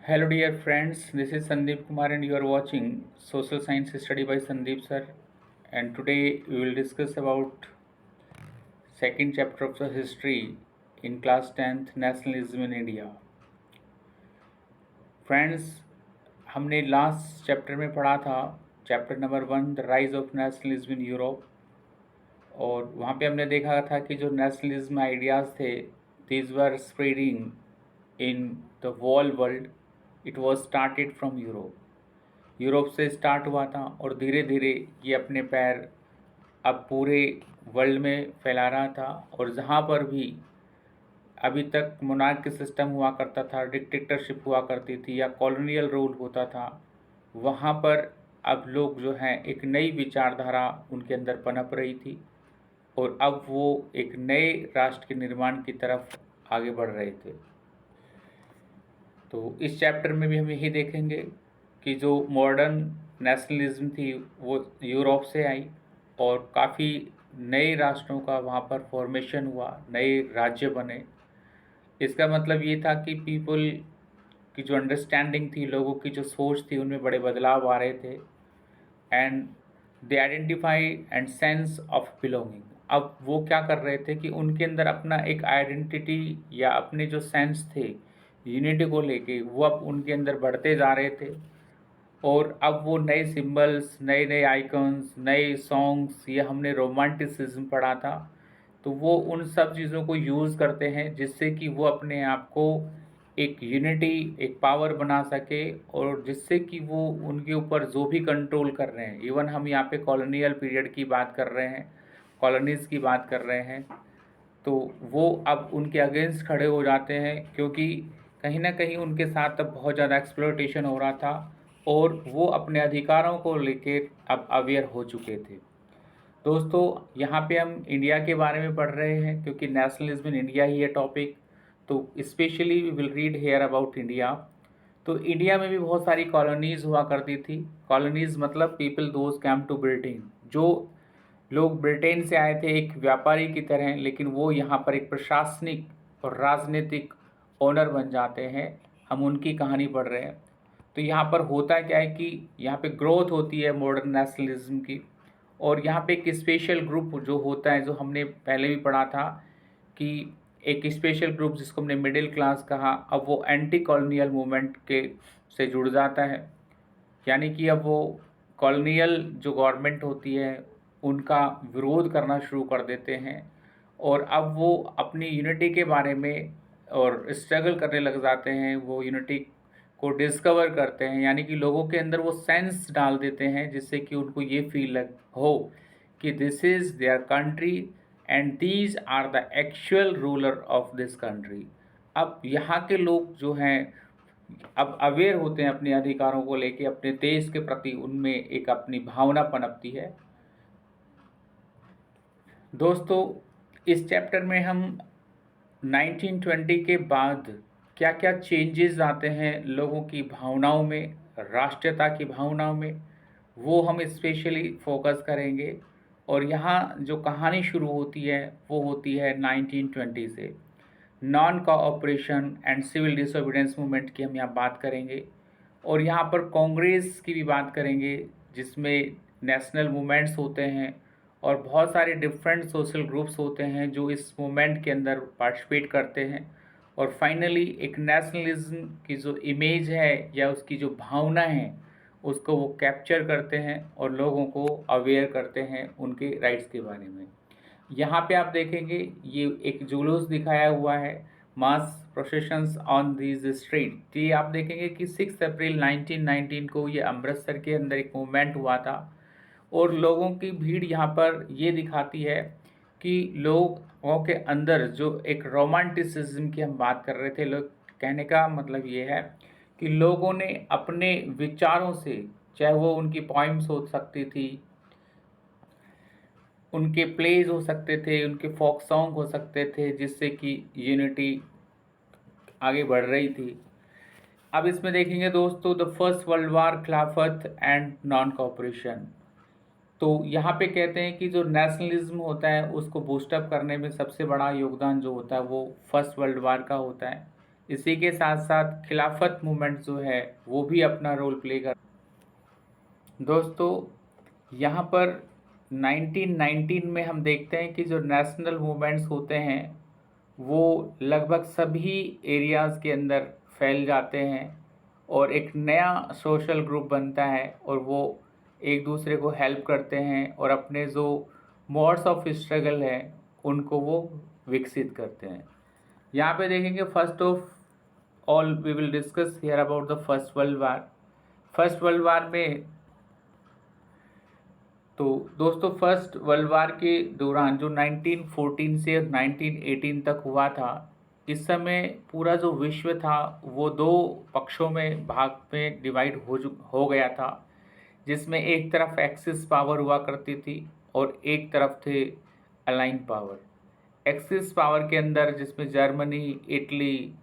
Hello dear friends, this is Sandeep Kumar and you are watching Social Science Study by Sandeep sir, and today we will discuss about second chapter of the history in class 10th Nationalism in India. Friends, हमने last chapter में पढ़ा था chapter number 1 the rise of nationalism in Europe, और वहाँ पे हमने देखा था कि जो नेशनलिज्म आइडियाज़ थे these were spreading in the wall world. It was started from Europe से स्टार्ट हुआ था और धीरे धीरे ये अपने पैर अब पूरे वर्ल्ड में फैला रहा था. और जहाँ पर भी अभी तक मोनार्की सिस्टम हुआ करता था, डिक्टेटरशिप हुआ करती थी या कॉलोनियल रूल होता था, वहाँ पर अब लोग जो हैं एक नई विचारधारा उनके अंदर पनप रही थी और अब वो एक नए राष्ट्र के निर्माण की तरफ आगे बढ़ रहे थे. तो इस चैप्टर में भी हम यही देखेंगे कि जो मॉडर्न नेशनलिज्म थी वो यूरोप से आई और काफ़ी नए राष्ट्रों का वहाँ पर फॉर्मेशन हुआ, नए राज्य बने. इसका मतलब ये था कि पीपल की जो अंडरस्टैंडिंग थी, लोगों की जो सोच थी, उनमें बड़े बदलाव आ रहे थे. And they identify and sense of belonging. अब वो क्या कर रहे थे कि उनके अंदर अपना एक आइडेंटिटी या अपने जो सेंस थे यूनिटी को लेके वो अब उनके अंदर बढ़ते जा रहे थे. और अब वो नए सिंबल्स, नए नए आइकन्स, नए सॉन्ग्स, ये हमने रोमांटिसिज्म पढ़ा था, तो वो उन सब चीज़ों को यूज़ करते हैं जिससे कि वो अपने आप को एक यूनिटी, एक पावर बना सके, और जिससे कि वो उनके ऊपर जो भी कंट्रोल कर रहे हैं, इवन हम यहाँ पे कॉलोनियल पीरियड की बात कर रहे हैं, कॉलोनीज़ की बात कर रहे हैं, तो वो अब उनके अगेंस्ट खड़े हो जाते हैं क्योंकि कहीं ना कहीं उनके साथ अब बहुत ज़्यादा एक्सप्लॉयटेशन हो रहा था और वो अपने अधिकारों को लेके अब अवेयर हो चुके थे. दोस्तों, यहाँ पे हम इंडिया के बारे में पढ़ रहे हैं क्योंकि नेशनलिज्म इन इंडिया ही है टॉपिक, तो specially we will read here about India. तो इंडिया में भी बहुत सारी कॉलोनीज़ हुआ करती थी. कॉलोनीज़ मतलब people those came to Britain. जो लोग ब्रिटेन से आए थे एक व्यापारी की तरह, लेकिन वो यहाँ पर एक प्रशासनिक और राजनीतिक ओनर बन जाते हैं. हम उनकी कहानी पढ़ रहे हैं. तो यहाँ पर होता क्या है कि यहाँ पे ग्रोथ होती है मॉडर्न नेशनलिज्म की, और यहाँ पे एक स्पेशल ग्रुप जो होता है, जो हमने पहले भी पढ़ा था कि एक स्पेशल ग्रुप जिसको हमने मिडिल क्लास कहा, अब वो एंटी कॉलोनियल मूवमेंट के से जुड़ जाता है. यानी कि अब वो कॉलोनियल जो गवर्नमेंट होती है उनका विरोध करना शुरू कर देते हैं और अब वो अपनी यूनिटी के बारे में और स्ट्रगल करने लग जाते हैं. वो यूनिटी को डिस्कवर करते हैं, यानी कि लोगों के अंदर वो सेंस डाल देते हैं जिससे कि उनको ये फील हो कि this is their country and these are the actual ruler of this country. अब यहाँ के लोग जो हैं अब अवेयर होते हैं अपने अधिकारों को लेके, अपने देश के प्रति उनमें एक अपनी भावना पनपती है. दोस्तों, इस चैप्टर में हम 1920 के बाद क्या क्या चेंजेस आते हैं लोगों की भावनाओं में, राष्ट्रीयता की भावनाओं में, वो हम स्पेशली फोकस करेंगे. और यहाँ जो कहानी शुरू होती है वो होती है 1920 से. Non cooperation and civil disobedience movement की हम यहाँ बात करेंगे और यहाँ पर कांग्रेस की भी बात करेंगे जिसमें नेशनल मूवमेंट्स होते हैं और बहुत सारे डिफरेंट सोशल ग्रुप्स होते हैं जो इस मूवमेंट के अंदर पार्टिसिपेट करते हैं. और फाइनली एक नेशनलिज्म की जो इमेज है या उसकी जो भावना है उसको वो कैप्चर करते हैं और लोगों को अवेयर करते हैं उनके राइट्स के बारे में. यहाँ पे आप देखेंगे ये एक जुलूस दिखाया हुआ है, मास प्रोसेशंस ऑन दीज स्ट्रीट. ये आप देखेंगे कि 6 अप्रैल 1919 को ये अमृतसर के अंदर एक मूवमेंट हुआ था और लोगों की भीड़ यहाँ पर ये दिखाती है कि लोगों के अंदर जो एक रोमांटिसिज्म की हम बात कर रहे थे, लोग कहने का मतलब ये है कि लोगों ने अपने विचारों से, चाहे वो उनकी पॉइम्स हो सकती थी, उनके प्लेज हो सकते थे, उनके फोक सॉन्ग हो सकते थे, जिससे कि यूनिटी आगे बढ़ रही थी. अब इसमें देखेंगे दोस्तों द फर्स्ट वर्ल्ड वार, खिलाफत एंड नॉन कोऑपरेशन. तो यहाँ पे कहते हैं कि जो नेशनलिज्म होता है उसको बूस्टअप करने में सबसे बड़ा योगदान जो होता है वो फर्स्ट वर्ल्ड वार का होता है. इसी के साथ साथ खिलाफत मूवमेंट जो है वो भी अपना रोल प्ले कर। दोस्तों यहाँ पर 1919 में हम देखते हैं कि जो नेशनल मूवमेंट्स होते हैं वो लगभग सभी एरियाज़ के अंदर फैल जाते हैं और एक नया सोशल ग्रुप बनता है और वो एक दूसरे को हेल्प करते हैं और अपने जो मोड्स ऑफ स्ट्रगल है उनको वो विकसित करते हैं। यहाँ पे देखेंगे first of all we will discuss here about the first world war. First world war में तो दोस्तों फर्स्ट वर्ल्ड वार के दौरान जो 1914 से 1918 तक हुआ था, इस समय पूरा जो विश्व था वो दो पक्षों में भाग में डिवाइड हो गया था, जिसमें एक तरफ एक्सिस पावर हुआ करती थी और एक तरफ थे अलाइन पावर। एक्सिस पावर के अंदर जिसमें जर्मनी, इटली,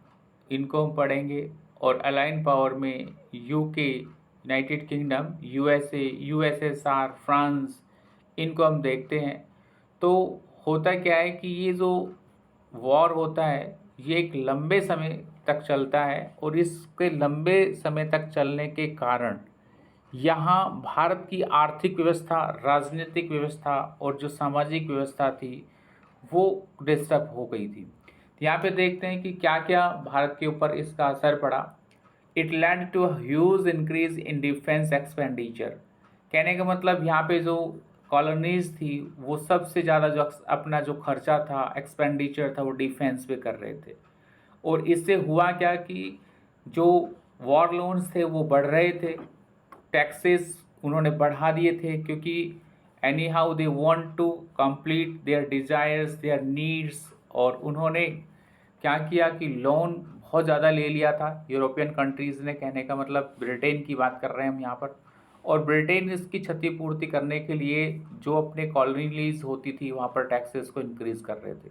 इनको हम पढ़ेंगे और अलाइन पावर में UK, United kingdom, USA, USSR, France, इनको हम देखते हैं। तो होता क्या है कि ये जो वॉर होता है ये एक लंबे समय तक चलता है और इसके लंबे समय तक चलने के कारण यहाँ भारत की आर्थिक व्यवस्था, राजनीतिक व्यवस्था और जो सामाजिक व्यवस्था थी वो डिस्टर्ब हो गई थी। यहाँ पे देखते हैं कि क्या क्या भारत के ऊपर इसका असर पड़ा। It led to huge increase in defence expenditure. कहने का मतलब यहाँ पे जो कॉलोनीज थी वो सबसे ज़्यादा जो अपना जो खर्चा था, एक्सपेंडिचर था, वो डिफेंस पे कर रहे थे। और इससे हुआ क्या कि जो वॉर लोन्स थे वो बढ़ रहे थे, टैक्सेस उन्होंने बढ़ा दिए थे, क्योंकि anyhow they want to complete their desires, their needs. और उन्होंने क्या किया कि लोन बहुत ज़्यादा ले लिया था यूरोपियन कंट्रीज़ ने, कहने का मतलब ब्रिटेन की बात कर रहे हैं हम यहाँ पर। और ब्रिटेन इसकी क्षतिपूर्ति करने के लिए जो अपने कॉलोनीज होती थी वहाँ पर टैक्सेस को इंक्रीज़ कर रहे थे,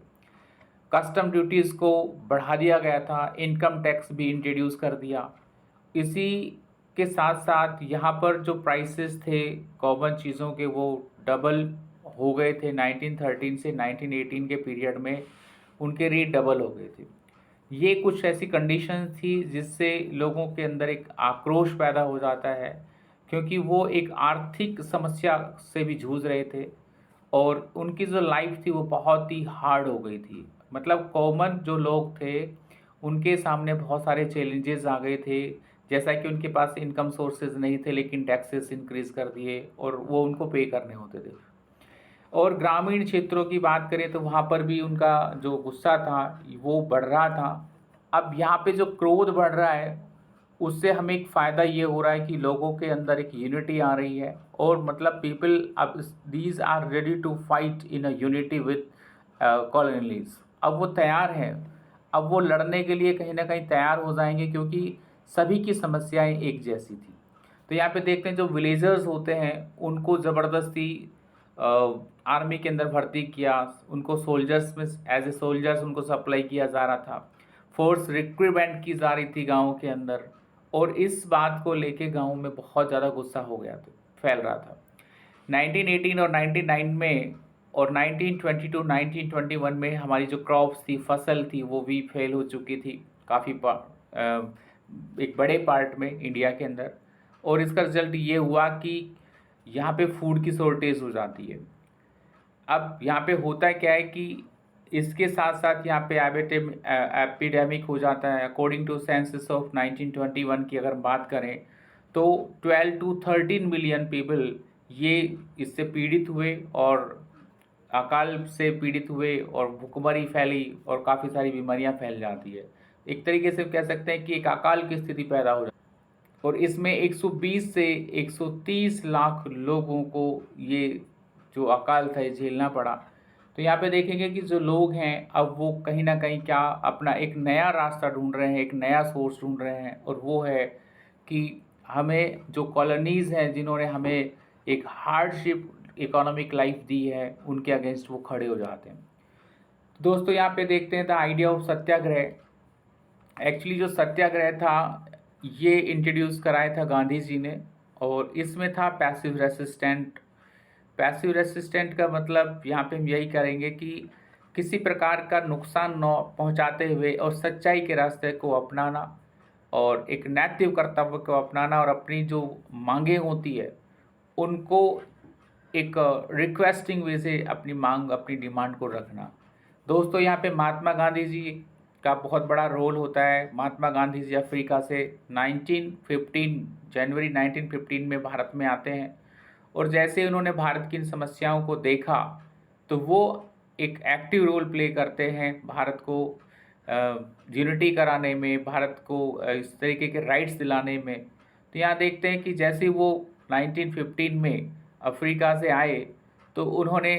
कस्टम ड्यूटीज़ को बढ़ा दिया गया था, इनकम टैक्स भी इंट्रोड्यूस कर दिया। इसी के साथ साथ यहाँ पर जो प्राइसेस थे कॉमन चीज़ों के वो डबल हो गए थे। 1913 से 1918 के पीरियड में उनके रेट डबल हो गए थे। ये कुछ ऐसी कंडीशंस थी जिससे लोगों के अंदर एक आक्रोश पैदा हो जाता है, क्योंकि वो एक आर्थिक समस्या से भी जूझ रहे थे और उनकी जो लाइफ थी वो बहुत ही हार्ड हो गई थी। मतलब कॉमन जो लोग थे उनके सामने बहुत सारे चैलेंजेस आ गए थे, जैसा कि उनके पास इनकम सोर्सेज नहीं थे लेकिन टैक्सेस इंक्रीज़ कर दिए और वो उनको पे करने होते थे। और ग्रामीण क्षेत्रों की बात करें तो वहाँ पर भी उनका जो गुस्सा था वो बढ़ रहा था। अब यहाँ पे जो क्रोध बढ़ रहा है उससे हमें एक फ़ायदा ये हो रहा है कि लोगों के अंदर एक यूनिटी आ रही है और मतलब पीपल अब these are ready to fight in a unity with colonies. अब वो तैयार हैं, अब वो लड़ने के लिए कहीं ना कहीं तैयार हो जाएंगे, क्योंकि सभी की समस्याएं एक जैसी थी। तो यहाँ पे देखते हैं जो विलेजर्स होते हैं उनको ज़बरदस्ती आर्मी के अंदर भर्ती किया, उनको सोल्जर्स में एज ए सोल्जर्स उनको सप्लाई किया जा रहा था, फोर्स रिक्रूटमेंट की जा रही थी गाँव के अंदर। और इस बात को लेके गाँव में बहुत ज़्यादा गुस्सा हो गया था, फैल रहा था। 1918 और 1909 में और 1922 1921 में हमारी जो क्रॉप्स थी, फसल थी, वो भी फेल हो चुकी थी काफ़ी एक बड़े पार्ट में इंडिया के अंदर। और इसका रिजल्ट ये हुआ कि यहाँ पे फूड की शॉर्टेज हो जाती है। अब यहाँ पे होता क्या है कि इसके साथ साथ यहाँ पे एपिडेमिक हो जाता है। अकॉर्डिंग टू सेंसस ऑफ 1921 की अगर बात करें तो 12 टू 13 मिलियन पीपल ये इससे पीड़ित हुए और अकाल से पीड़ित हुए और भूखमरी फैली और काफ़ी सारी बीमारियाँ फैल जाती है। एक तरीके से कह सकते हैं कि एक अकाल की स्थिति पैदा हो जाती है और इसमें 120 से 130 लाख लोगों को ये जो अकाल था ये झेलना पड़ा। तो यहाँ पे देखेंगे कि जो लोग हैं अब वो कहीं ना कहीं क्या अपना एक नया रास्ता ढूंढ रहे हैं, एक नया सोर्स ढूंढ रहे हैं, और वो है कि हमें जो कॉलोनीज़ हैं जिन्होंने हमें एक हार्डशिप इकोनॉमिक लाइफ दी है उनके अगेंस्ट वो खड़े हो जाते हैं। दोस्तों यहाँ पे देखते हैं the idea of Satyagraha. Actually जो सत्याग्रह था ये इंट्रोड्यूस कराया था गांधी जी ने और इसमें था पैसिव रेसिस्टेंट। पैसिव रेसिस्टेंट का मतलब यहाँ पे हम यही करेंगे कि किसी प्रकार का नुकसान न पहुंचाते हुए और सच्चाई के रास्ते को अपनाना और एक नैतिक कर्तव्य को अपनाना और अपनी जो मांगें होती है उनको एक रिक्वेस्टिंग वे से अपनी मांग, अपनी डिमांड को रखना। दोस्तों, यहाँ पे महात्मा गांधी जी का बहुत बड़ा रोल होता है। महात्मा गांधी जी अफ्रीका से 1915 जनवरी 1915 में भारत में आते हैं और जैसे उन्होंने भारत की इन समस्याओं को देखा तो वो एक एक्टिव रोल प्ले करते हैं भारत को यूनिटी कराने में, भारत को इस तरीके के राइट्स दिलाने में। तो यहाँ देखते हैं कि जैसे वो 1915 में अफ्रीका से आए तो उन्होंने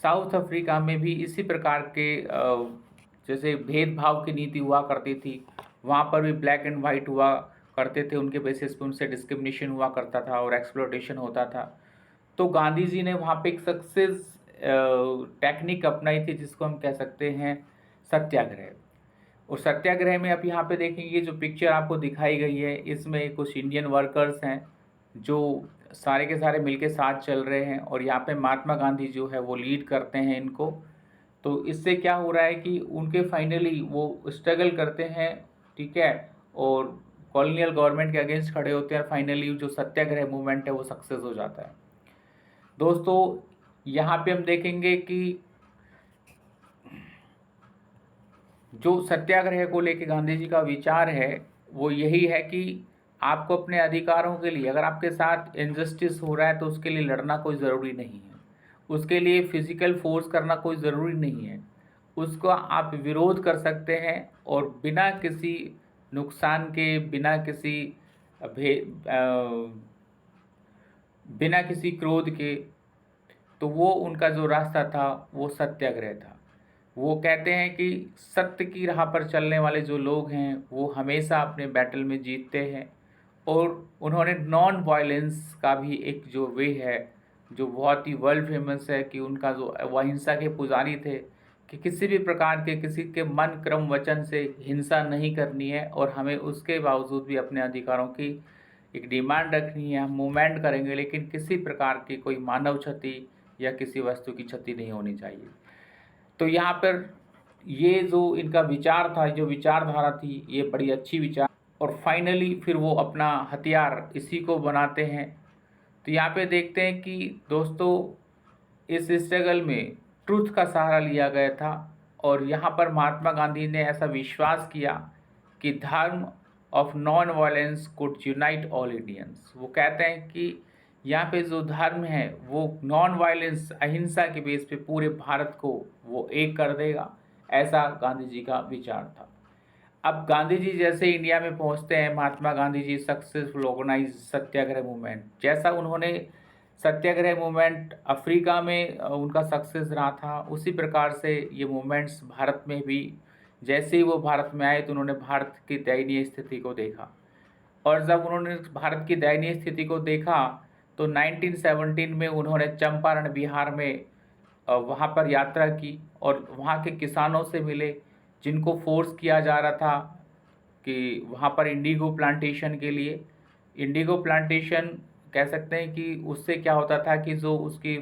साउथ अफ्रीका में भी इसी प्रकार के जैसे भेदभाव की नीति हुआ करती थी, वहाँ पर भी ब्लैक एंड वाइट हुआ करते थे, उनके बेसिस पे उनसे डिस्क्रिमिनेशन हुआ करता था और एक्सप्लॉयटेशन होता था। तो गांधी जी ने वहाँ पे एक सक्सेस टेक्निक अपनाई थी जिसको हम कह सकते हैं सत्याग्रह। और सत्याग्रह में आप यहाँ पे देखेंगे जो पिक्चर आपको दिखाई गई है, इसमें कुछ इंडियन वर्कर्स हैं जो सारे के सारे मिलके साथ चल रहे हैं और यहाँ पे महात्मा गांधी जो है वो लीड करते हैं इनको। तो इससे क्या हो रहा है कि उनके फाइनली वो स्ट्रगल करते हैं, ठीक है, और कॉलोनियल गवर्नमेंट के अगेंस्ट खड़े होते हैं। फाइनली जो सत्याग्रह मूवमेंट है वो सक्सेस हो जाता है। दोस्तों, यहाँ पे हम देखेंगे कि जो सत्याग्रह को लेकर गांधी जी का विचार है वो यही है कि आपको अपने अधिकारों के लिए, अगर आपके साथ इनजस्टिस हो रहा है तो उसके लिए लड़ना कोई ज़रूरी नहीं है, उसके लिए फिजिकल फोर्स करना कोई ज़रूरी नहीं है, उसको आप विरोध कर सकते हैं और बिना किसी नुकसान के, बिना किसी क्रोध के। तो वो उनका जो रास्ता था वो सत्याग्रह था। वो कहते हैं कि सत्य की राह पर चलने वाले जो लोग हैं वो हमेशा अपने बैटल में जीतते हैं। और उन्होंने नॉन वायलेंस का भी एक जो वे है जो बहुत ही वर्ल्ड फेमस है कि उनका जो अहिंसा के पुजारी थे कि किसी भी प्रकार के किसी के मन क्रम वचन से हिंसा नहीं करनी है और हमें उसके बावजूद भी अपने अधिकारों की एक डिमांड रखनी है। हम मूवमेंट करेंगे लेकिन किसी प्रकार की कोई मानव क्षति या किसी वस्तु की क्षति नहीं होनी चाहिए। तो यहाँ पर ये जो इनका विचार था, जो विचारधारा थी, ये बड़ी अच्छी विचार। और फाइनली फिर वो अपना हथियार इसी को बनाते हैं। तो यहाँ पे देखते हैं कि दोस्तों इस स्ट्रगल में ट्रुथ का सहारा लिया गया था और यहाँ पर महात्मा गांधी ने ऐसा विश्वास किया कि धर्म of non violence could unite all Indians. वो कहते हैं कि यहाँ पे जो धर्म है वो नॉन वायलेंस, अहिंसा के बेस पे पूरे भारत को वो एक कर देगा, ऐसा गांधी जी का विचार था। अब गांधी जी जैसे इंडिया में पहुंचते हैं, महात्मा गांधी जी सक्सेसफुल ऑर्गेनाइज सत्याग्रह मूवमेंट। जैसा उन्होंने सत्याग्रह मूवमेंट अफ्रीका में उनका सक्सेस रहा था, उसी प्रकार से ये मूवमेंट्स भारत में भी, जैसे ही वो भारत में आए तो उन्होंने भारत की दयनीय स्थिति को देखा। और जब उन्होंने भारत की दयनीय स्थिति को देखा तो 1917 में उन्होंने चंपारण बिहार में वहाँ पर यात्रा की और वहाँ के किसानों से मिले जिनको फोर्स किया जा रहा था कि वहाँ पर इंडिगो प्लांटेशन के लिए। इंडिगो प्लांटेशन कह सकते हैं कि उससे क्या होता था कि जो उसकी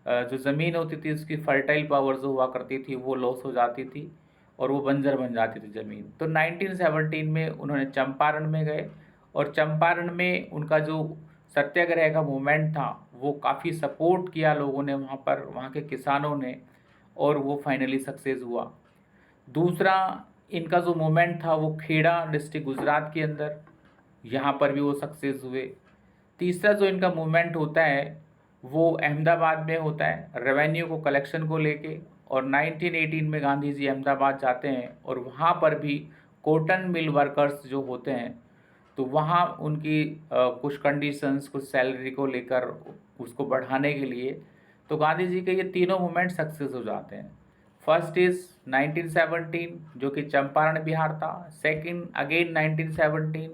जो ज़मीन होती थी उसकी फर्टाइल पावर जो हुआ करती थी वो लॉस हो जाती थी और वो बंजर बन जाती थी ज़मीन। तो 1917 में उन्होंने चंपारण में गए और चंपारण में उनका जो सत्याग्रह का मूवमेंट था वो काफ़ी सपोर्ट किया लोगों ने वहाँ पर, वहाँ के किसानों ने, और वो फाइनली सक्सेस हुआ। दूसरा इनका जो मूवमेंट था वो खेड़ा डिस्ट्रिक्ट गुजरात के अंदर, यहाँ पर भी वो सक्सेस हुए। तीसरा जो इनका मूवमेंट होता है वो अहमदाबाद में होता है रेवेन्यू को कलेक्शन को लेके। और 1918 में गांधी जी अहमदाबाद जाते हैं और वहाँ पर भी कॉटन मिल वर्कर्स जो होते हैं तो वहाँ उनकी कुछ कंडीशंस, कुछ सैलरी को लेकर उसको बढ़ाने के लिए तो गांधी जी के ये तीनों मूवमेंट सक्सेस हो जाते हैं। फर्स्ट इज 1917 जो कि चंपारण बिहार था, सेकंड अगेन 1917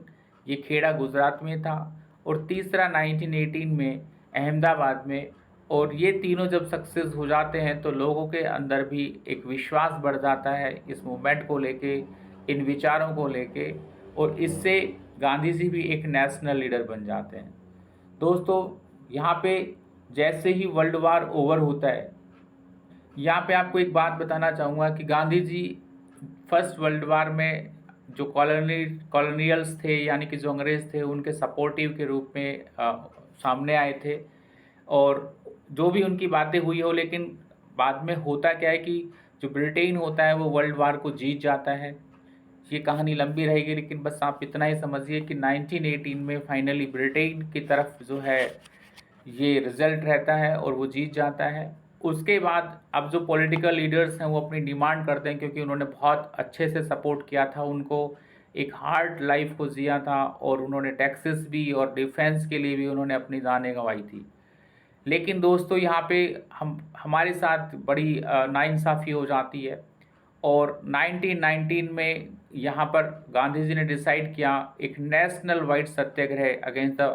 ये खेड़ा गुजरात में था, और तीसरा 1918 में अहमदाबाद में। और ये तीनों जब सक्सेस हो जाते हैं तो लोगों के अंदर भी एक विश्वास बढ़ जाता है इस मूवमेंट को लेके, इन विचारों को लेके, और इससे गांधी जी भी एक नेशनल लीडर बन जाते हैं। दोस्तों, यहाँ पे जैसे ही वर्ल्ड वार ओवर होता है यहाँ पे आपको एक बात बताना चाहूँगा कि Gandhi ji first world war में जो कॉलोनियल्स थे, यानी कि जो अंग्रेज़ थे, उनके सपोर्टिव के रूप में सामने आए थे। और जो भी उनकी बातें हुई हो, लेकिन बाद में होता क्या है कि जो ब्रिटेन होता है वो वर्ल्ड वार को जीत जाता है। ये कहानी लंबी रहेगी, लेकिन बस आप इतना ही समझिए कि 1918 में फाइनली ब्रिटेन की तरफ जो है ये रिजल्ट रहता है और वो जीत जाता है। उसके बाद अब जो पॉलिटिकल लीडर्स हैं वो अपनी डिमांड करते हैं, क्योंकि उन्होंने बहुत अच्छे से सपोर्ट किया था उनको, एक हार्ड लाइफ को जिया था, और उन्होंने टैक्सेस भी और डिफेंस के लिए भी उन्होंने अपनी जानें गंवाई थी। लेकिन दोस्तों यहाँ पे हमारे साथ बड़ी नाइंसाफ़ी हो जाती है, और 1919 में यहाँ पर गांधी जी ने डिसाइड किया एक national wide satyagraha against the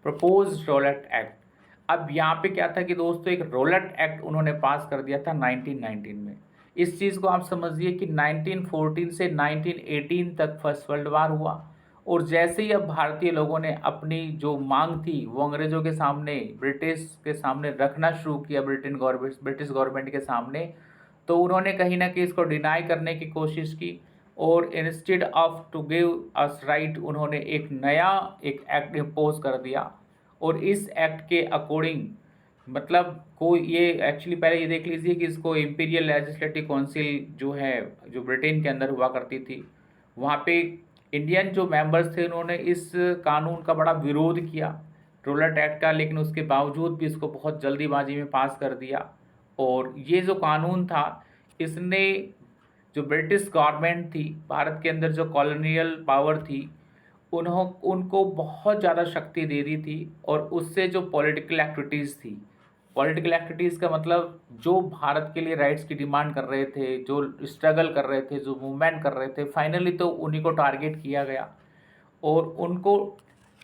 proposed Rowlatt Act. अब यहाँ पे क्या था कि दोस्तों एक रोलेट एक्ट उन्होंने पास कर दिया था 1919 में। इस चीज़ को आप समझिए कि 1914 से 1918 तक फर्स्ट वर्ल्ड वार हुआ, और जैसे ही अब भारतीय लोगों ने अपनी जो मांग थी वो अंग्रेज़ों के सामने, ब्रिटिश के सामने रखना शुरू किया, ब्रिटिश गवर्नमेंट के सामने, तो उन्होंने कहीं न कहीं इसको डिनाई करने की कोशिश की, और instead of to give us right उन्होंने एक एक्ट इम्पोज़ कर दिया। और इस एक्ट के अकॉर्डिंग मतलब कोई ये एक्चुअली पहले ये देख लीजिए कि इसको इम्पीरियल लेजिस्लेटिव काउंसिल जो है, जो ब्रिटेन के अंदर हुआ करती थी, वहाँ पे इंडियन जो मेंबर्स थे उन्होंने इस कानून का बड़ा विरोध किया, रोलेट एक्ट का, लेकिन उसके बावजूद भी इसको बहुत जल्दीबाजी में पास कर दिया। और ये जो कानून था, इसने जो ब्रिटिश गवर्नमेंट थी, भारत के अंदर जो कॉलोनियल पावर थी, उनको बहुत ज़्यादा शक्ति दे दी थी। और उससे जो पॉलिटिकल एक्टिविटीज़ थी, पॉलिटिकल एक्टिविटीज़ का मतलब जो भारत के लिए राइट्स की डिमांड कर रहे थे, जो स्ट्रगल कर रहे थे, जो मूवमेंट कर रहे थे, फाइनली तो उन्हीं को टारगेट किया गया और उनको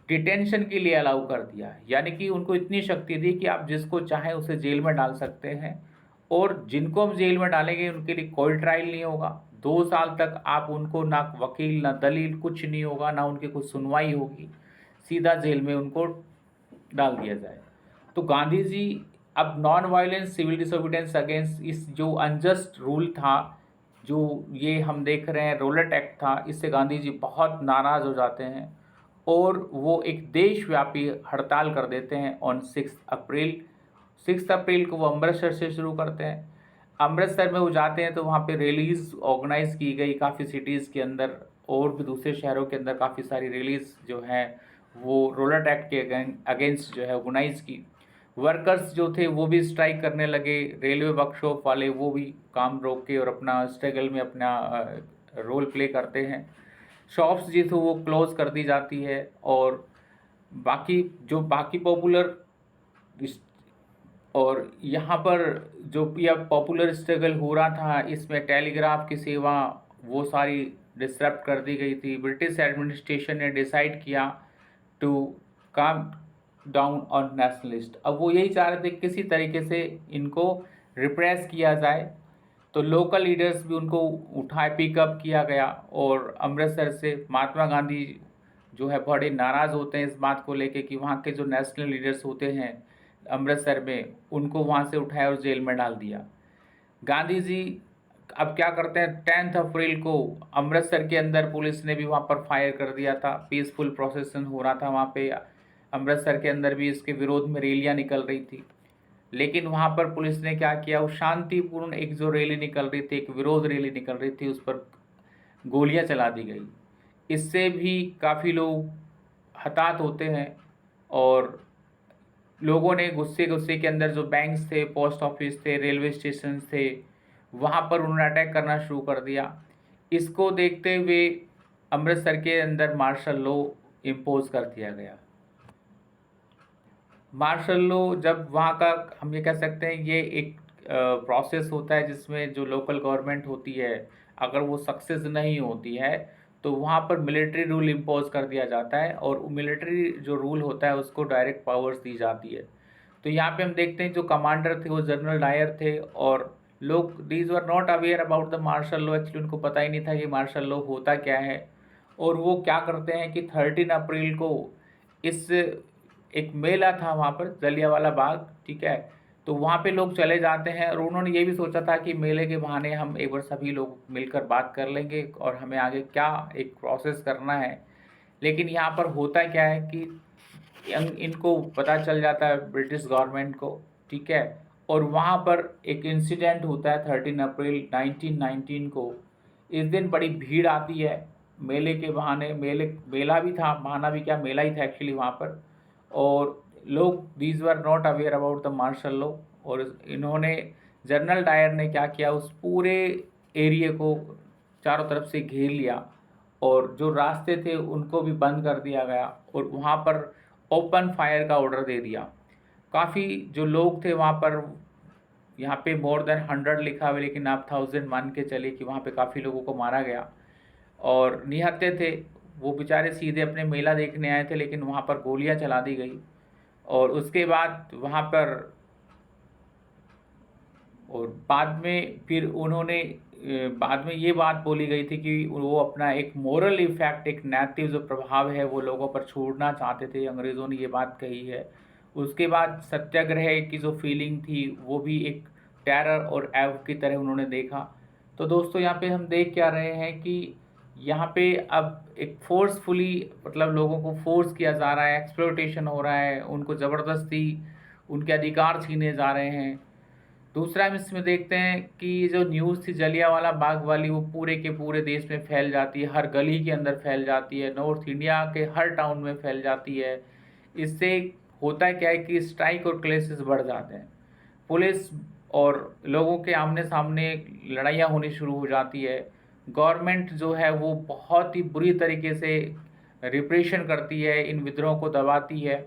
डिटेंशन के लिए अलाउ कर दिया। यानी कि उनको इतनी शक्ति दी कि आप जिसको चाहें उसे जेल में डाल सकते हैं, और जिनको हम जेल में डालेंगे उनके लिए कोई ट्रायल नहीं होगा। 2 साल तक आप उनको ना वकील, ना दलील, कुछ नहीं होगा, ना उनकी कुछ सुनवाई होगी, सीधा जेल में उनको डाल दिया जाए। तो गांधी जी अब non violence civil disobedience against इस जो अनजस्ट रूल था, जो ये हम देख रहे हैं रोलेट एक्ट था, इससे गांधी जी बहुत नाराज़ हो जाते हैं और वो एक देशव्यापी हड़ताल कर देते हैं ऑन 6 अप्रैल। 6 अप्रैल को वो अमृतसर से शुरू करते हैं। अमृतसर में वो जाते हैं तो वहाँ पे रैलीज़ ऑर्गेनाइज़ की गई काफ़ी सिटीज़ के अंदर, और भी दूसरे शहरों के अंदर काफ़ी सारी रैलीज़ जो हैं वो रोलेट एक्ट के अगेंस्ट जो है ऑर्गेनाइज़ की। वर्कर्स जो थे वो भी स्ट्राइक करने लगे, रेलवे वर्कशॉप वाले वो भी काम रोक के और अपना स्ट्रगल में अपना रोल प्ले करते हैं। शॉप्स जो थी वो क्लोज़ कर दी जाती है, और बाकी पॉपुलर और यहाँ पर जो यह पॉपुलर स्ट्रगल हो रहा था, इसमें टेलीग्राफ की सेवा वो सारी डिसरप्ट कर दी गई थी। ब्रिटिश एडमिनिस्ट्रेशन ने डिसाइड किया to clamp down on nationalist. अब वो यही चाह रहे थे किसी तरीके से इनको रिप्रेस किया जाए, तो लोकल लीडर्स भी उनको उठाए, पिकअप किया गया, और अमृतसर से महात्मा गांधी जो है बड़े नाराज़ होते हैं इस बात को लेके कि वहाँ के जो नेशनल लीडर्स होते हैं अमृतसर में, उनको वहाँ से उठाया और जेल में डाल दिया। गांधी जी अब क्या करते हैं, 10 अप्रैल को अमृतसर के अंदर पुलिस ने भी वहाँ पर फायर कर दिया था। पीसफुल प्रोसेसन हो रहा था वहाँ पे, अमृतसर के अंदर भी इसके विरोध में रैलियाँ निकल रही थी, लेकिन वहाँ पर पुलिस ने क्या किया, वो शांतिपूर्ण एक जो रैली निकल रही थी, एक विरोध रैली निकल रही थी, उस पर गोलियाँ चला दी गई। इससे भी काफ़ी लोग हताहत होते हैं, और लोगों ने गुस्से गुस्से के अंदर जो बैंक्स थे, पोस्ट ऑफिस थे, रेलवे स्टेशन थे, वहाँ पर उन्होंने अटैक करना शुरू कर दिया। इसको देखते हुए अमृतसर के अंदर मार्शल लॉ इम्पोज कर दिया गया। मार्शल लॉ जब वहाँ का, हम ये कह सकते हैं, ये एक प्रोसेस होता है जिसमें जो लोकल गवर्नमेंट होती है, अगर वो सक्सेस नहीं होती है तो वहाँ पर मिलिट्री रूल इम्पोज कर दिया जाता है, और मिलिट्री जो रूल होता है उसको डायरेक्ट पावर्स दी जाती है। तो यहाँ पे हम देखते हैं जो कमांडर थे वो जनरल डायर थे, और लोग these were not aware about the martial law, actually उनको पता ही नहीं था कि मार्शल लॉ होता क्या है। और वो क्या करते हैं कि 13 अप्रैल को इस एक मेला था वहाँ पर, जलियांवाला बाग, ठीक है, तो वहाँ पे लोग चले जाते हैं और उन्होंने ये भी सोचा था कि मेले के बहाने हम एक बार सभी लोग मिलकर बात कर लेंगे और हमें आगे क्या एक प्रोसेस करना है। लेकिन यहाँ पर होता क्या है कि इनको पता चल जाता है ब्रिटिश गवर्नमेंट को, ठीक है। और वहाँ पर एक इंसिडेंट होता है 13 अप्रैल 1919 को। इस दिन बड़ी भीड़ आती है मेले के बहाने। मेला भी था, बहाना भी क्या, मेला ही था एक्चुअली वहाँ पर। और लोग these were not aware about the martial law. और इन्होंने, जनरल डायर ने क्या किया, उस पूरे एरिया को चारों तरफ से घेर लिया और जो रास्ते थे उनको भी बंद कर दिया गया और वहाँ पर ओपन फायर का ऑर्डर दे दिया। काफ़ी जो लोग थे वहाँ पर, यहाँ पे मोर देन 100 लिखा हुआ है, लेकिन आप 1000 मान के चले कि वहाँ पे काफ़ी लोगों को मारा गया और निहत्थे थे। वो बेचारे सीधे अपने मेला देखने आए थे, लेकिन वहाँ पर गोलियाँ चला दी गई। और उसके बाद वहाँ पर, और बाद में फिर उन्होंने बाद में ये बात बोली गई थी कि वो अपना एक मोरल इफेक्ट, एक नैतिक जो प्रभाव है वो लोगों पर छोड़ना चाहते थे। अंग्रेज़ों ने ये बात कही है। उसके बाद सत्याग्रह की जो फीलिंग थी वो भी एक टेरर और एव की तरह उन्होंने देखा। तो दोस्तों यहाँ पे हम देख क्या रहे हैं कि यहाँ पे अब एक फोर्सफुली, मतलब लोगों को फोर्स किया जा रहा है, एक्सप्लॉयटेशन हो रहा है, उनको ज़बरदस्ती उनके अधिकार छीने जा रहे हैं। दूसरा हम इसमें देखते हैं कि ये जो न्यूज़ थी जलियांवाला बाग वाली, वो पूरे के पूरे देश में फैल जाती है, हर गली के अंदर फैल जाती है, नॉर्थ इंडिया के हर टाउन में फैल जाती है। इससे होता क्या है कि स्ट्राइक और क्लेशेस बढ़ जाते हैं। पुलिस और लोगों के आमने सामने लड़ाइयाँ होनी शुरू हो जाती है। गवर्नमेंट जो है वो बहुत ही बुरी तरीके से रिप्रेशन करती है, इन विद्रोह को दबाती है।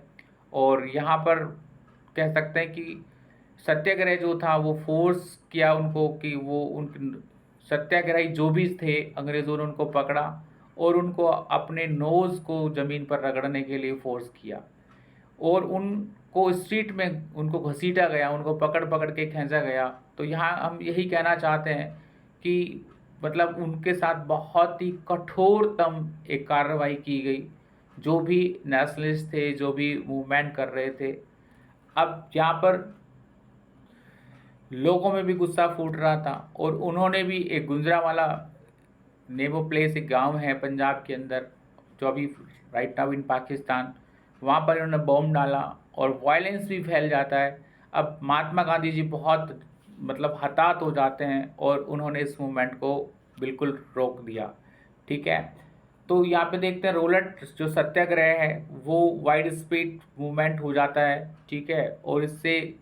और यहाँ पर कह सकते हैं कि सत्याग्रह जो था वो फोर्स किया उनको कि वो उन सत्याग्रही जो भी थे, अंग्रेज़ों ने उनको पकड़ा और उनको अपने नोज़ को ज़मीन पर रगड़ने के लिए फोर्स किया और उनको स्ट्रीट में उनको घसीटा गया, उनको पकड़ पकड़ के खींचा गया। तो यहाँ हम यही कहना चाहते हैं कि मतलब उनके साथ बहुत ही कठोरतम एक कार्रवाई की गई, जो भी नेशनलिस्ट थे, जो भी मूवमेंट कर रहे थे। अब यहाँ पर लोगों में भी गुस्सा फूट रहा था और उन्होंने भी एक गुजरांवाला नेमो प्लेस, एक गांव है पंजाब के अंदर जो अभी राइट नाउ इन पाकिस्तान, वहाँ पर इन्होंने बॉम्ब डाला और वायलेंस भी फैल जाता है। अब महात्मा गांधी जी बहुत मतलब हताहत हो जाते हैं और उन्होंने इस मूवमेंट को बिल्कुल रोक दिया, ठीक है। तो यहाँ पे देखते हैं रोलट जो सत्याग्रह है वो वाइड स्प्रेड मूवमेंट हो जाता है, ठीक है। और इससे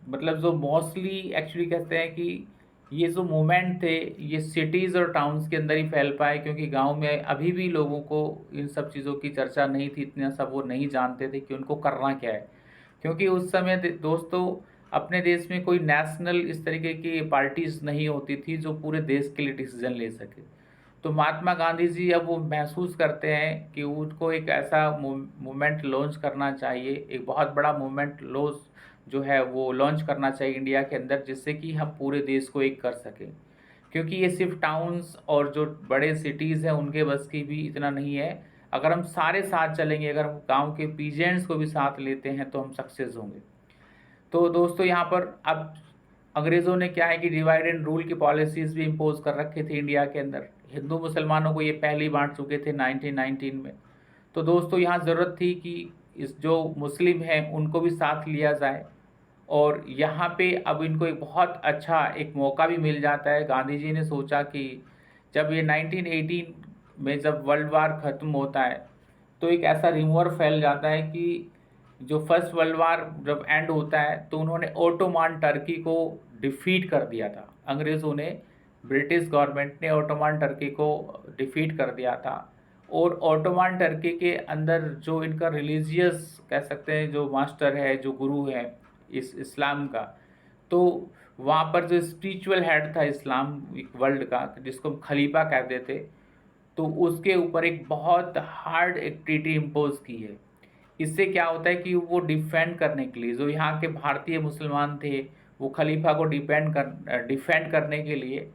मतलब जो मोस्टली एक्चुअली कहते हैं कि ये जो मूवमेंट थे ये सिटीज़ और टाउन्स के अंदर ही फैल पाए, क्योंकि गांव में अभी भी लोगों को इन सब चीज़ों की चर्चा नहीं थी, इतना सब वो नहीं जानते थे कि उनको करना क्या है। क्योंकि उस समय दोस्तों अपने देश में कोई नेशनल इस तरीके की पार्टीज नहीं होती थी जो पूरे देश के लिए डिसीजन ले सके। तो महात्मा गांधी जी अब वो महसूस करते हैं कि उनको एक ऐसा मूवमेंट लॉन्च करना चाहिए, एक बहुत बड़ा मूवमेंट लॉन्च जो है वो लॉन्च करना चाहिए इंडिया के अंदर, जिससे कि हम पूरे देश को एक कर सकें। क्योंकि ये सिर्फ टाउन्स और जो बड़े सिटीज़ हैं उनके बस की भी इतना नहीं है। अगर हम सारे साथ चलेंगे, अगर हम गांव के पीजेंट्स को भी साथ लेते हैं तो हम सक्सेस होंगे। तो दोस्तों यहाँ पर अब अंग्रेज़ों ने क्या है कि डिवाइड एंड रूल की पॉलिसीज़ भी इम्पोज कर रखे थे इंडिया के अंदर। हिंदू मुसलमानों को ये पहले ही बांट चुके थे 1919 में। तो दोस्तों यहाँ ज़रूरत थी कि इस जो मुस्लिम हैं उनको भी साथ लिया जाए और यहाँ पे अब इनको एक बहुत अच्छा एक मौका भी मिल जाता है। गांधी जी ने सोचा कि जब ये 1918 में जब वर्ल्ड वार ख़त्म होता है तो एक ऐसा रिमूवर फैल जाता है कि जो फर्स्ट वर्ल्ड वार जब एंड होता है तो उन्होंने ओटोमान टर्की को डिफीट कर दिया था। अंग्रेज़ों ने, ब्रिटिश गवर्नमेंट ने ओटोमान टर्की को डिफीट कर दिया था। और ओटोमान टर्की के अंदर जो इनका रिलीजियस कह सकते हैं जो मास्टर है, जो गुरु है इस इस्लाम का, तो वहाँ पर जो स्पिरिचुअल हेड था इस्लाम वर्ल्ड का, जिसको हम खलीफा कहते थे, तो उसके ऊपर एक बहुत हार्ड एक ट्रीटी इम्पोज की है। इससे क्या होता है कि वो डिफेंड करने के लिए जो यहाँ के भारतीय मुसलमान थे, वो खलीफा को डिफेंड करने के लिए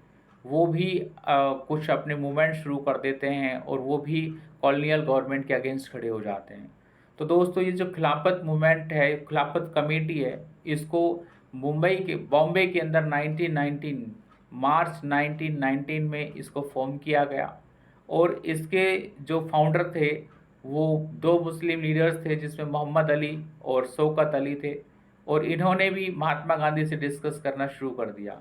वो भी कुछ अपने मूवमेंट शुरू कर देते हैं और वो भी कॉलोनियल गवर्नमेंट के अगेंस्ट खड़े हो जाते हैं। तो दोस्तों ये जो खिलाफत मूवमेंट है, खिलाफत कमेटी है, इसको बॉम्बे के अंदर 1919 मार्च 1919 में इसको फॉर्म किया गया। और इसके जो फाउंडर थे वो दो मुस्लिम लीडर्स थे, जिसमें मोहम्मद अली और शौकत अली थे। और इन्होंने भी महात्मा गांधी से डिस्कस करना शुरू कर दिया,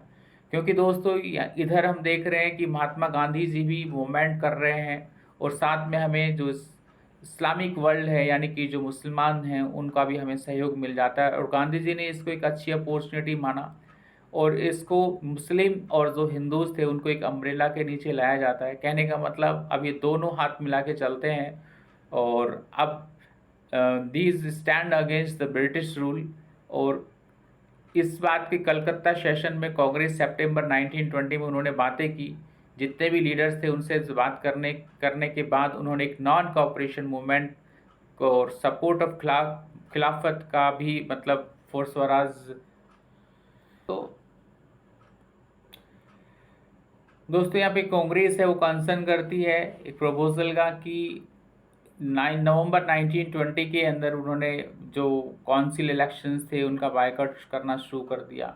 क्योंकि दोस्तों इधर हम देख रहे हैं कि महात्मा गांधी जी भी मूवमेंट कर रहे हैं, और साथ में हमें जो इस्लामिक वर्ल्ड है यानी कि जो मुसलमान हैं उनका भी हमें सहयोग मिल जाता है। और गांधी जी ने इसको एक अच्छी अपॉर्चुनिटी माना, और इसको मुस्लिम और जो हिंदूज थे उनको एक अम्ब्रेला के नीचे लाया जाता है। कहने का मतलब अब ये दोनों हाथ मिला के चलते हैं, और अब these stand against the British rule. और इस बात के कलकत्ता सेशन में कांग्रेस सितंबर 1920 में उन्होंने बातें की, जितने भी लीडर्स थे उनसे बात करने के बाद उन्होंने एक नॉन कॉपरेशन मूवमेंट को और सपोर्ट ऑफ खिलाफत का भी मतलब फॉर स्वराज। तो दोस्तों यहाँ पे कांग्रेस है वो कंसर्न करती है एक प्रपोजल का कि 9 नवंबर 1920 के अंदर उन्होंने जो काउंसिल इलेक्शंस थे उनका बायकॉट करना शुरू कर दिया।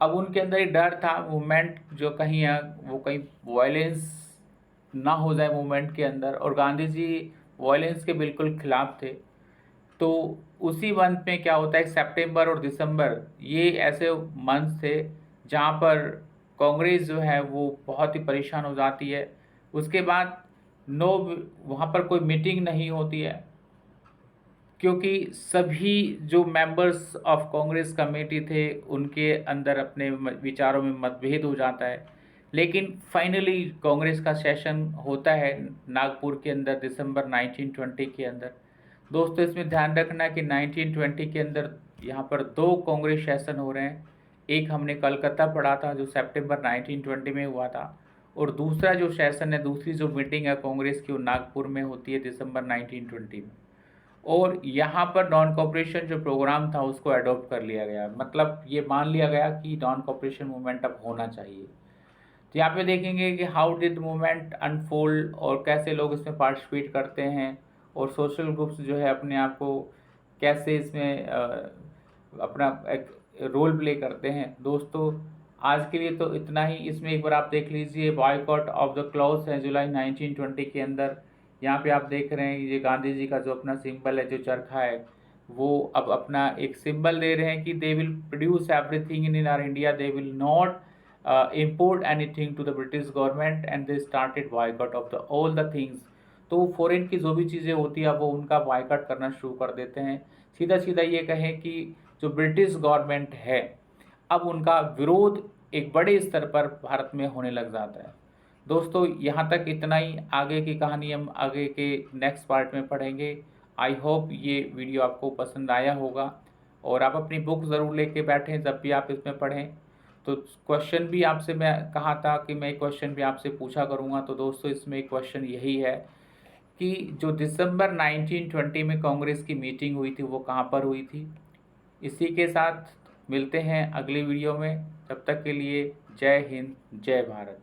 अब उनके अंदर एक डर था मूवमेंट जो कहीं वो कहीं वायलेंस ना हो जाए मूवमेंट के अंदर, और गांधी जी वायलेंस के बिल्कुल खिलाफ थे। तो उसी मंथ में क्या होता है, सितंबर और दिसंबर ये ऐसे मंथ थे जहाँ पर कांग्रेस जो है वो बहुत ही परेशान हो जाती है। उसके बाद वहाँ पर कोई मीटिंग नहीं होती है, क्योंकि सभी जो मेंबर्स ऑफ कांग्रेस कमेटी थे उनके अंदर अपने विचारों में मतभेद हो जाता है। लेकिन फाइनली कांग्रेस का सेशन होता है नागपुर के अंदर दिसंबर 1920 के अंदर। दोस्तों इसमें ध्यान रखना कि 1920 के अंदर यहाँ पर दो कांग्रेस सेशन हो रहे हैं। एक हमने कलकत्ता पढ़ा था जो सितंबर 1920 में हुआ था, और दूसरा जो सेशन है, दूसरी जो मीटिंग है कांग्रेस की वो नागपुर में होती है दिसंबर 1920 में। और यहाँ पर नॉन कॉपरेशन जो प्रोग्राम था उसको अडॉप्ट कर लिया गया, मतलब ये मान लिया गया कि नॉन कॉपरेशन मूवमेंट अब होना चाहिए। तो यहाँ पे देखेंगे कि हाउ डिड मूवमेंट अनफोल्ड और कैसे लोग इसमें पार्टिसिपेट करते हैं, और सोशल ग्रुप्स जो है अपने आप को कैसे इसमें अपना एक रोल प्ले करते हैं। दोस्तों आज के लिए तो इतना ही। इसमें एक बार आप देख लीजिए बॉयकॉट ऑफ द क्लॉथ्स है जुलाई 1920 के अंदर। यहाँ पे आप देख रहे हैं ये गांधी जी का जो अपना सिंबल है जो चरखा है, वो अब अपना एक सिंबल दे रहे हैं कि they will produce everything in our India, they will not import anything to the British government, and they started boycott of the all the things। तो फॉरेन की जो भी चीज़ें होती है वो उनका बायकॉट करना शुरू कर देते हैं। सीधा सीधा ये कहें कि जो ब्रिटिश गवर्नमेंट है अब उनका विरोध एक बड़े स्तर पर भारत में होने लग जाता है। दोस्तों यहाँ तक इतना ही, आगे की कहानी हम आगे के नेक्स्ट पार्ट में पढ़ेंगे। आई होप ये वीडियो आपको पसंद आया होगा, और आप अपनी बुक ज़रूर लेके बैठें जब भी आप इसमें पढ़ें। तो क्वेश्चन भी आपसे मैं कहा था कि मैं क्वेश्चन भी आपसे पूछा करूंगा। तो दोस्तों इसमें एक क्वेश्चन यही है कि जो दिसंबर 1920 में कांग्रेस की मीटिंग हुई थी वो कहाँ पर हुई थी। इसी के साथ मिलते हैं अगली वीडियो में, तब तक के लिए जय हिंद जय भारत।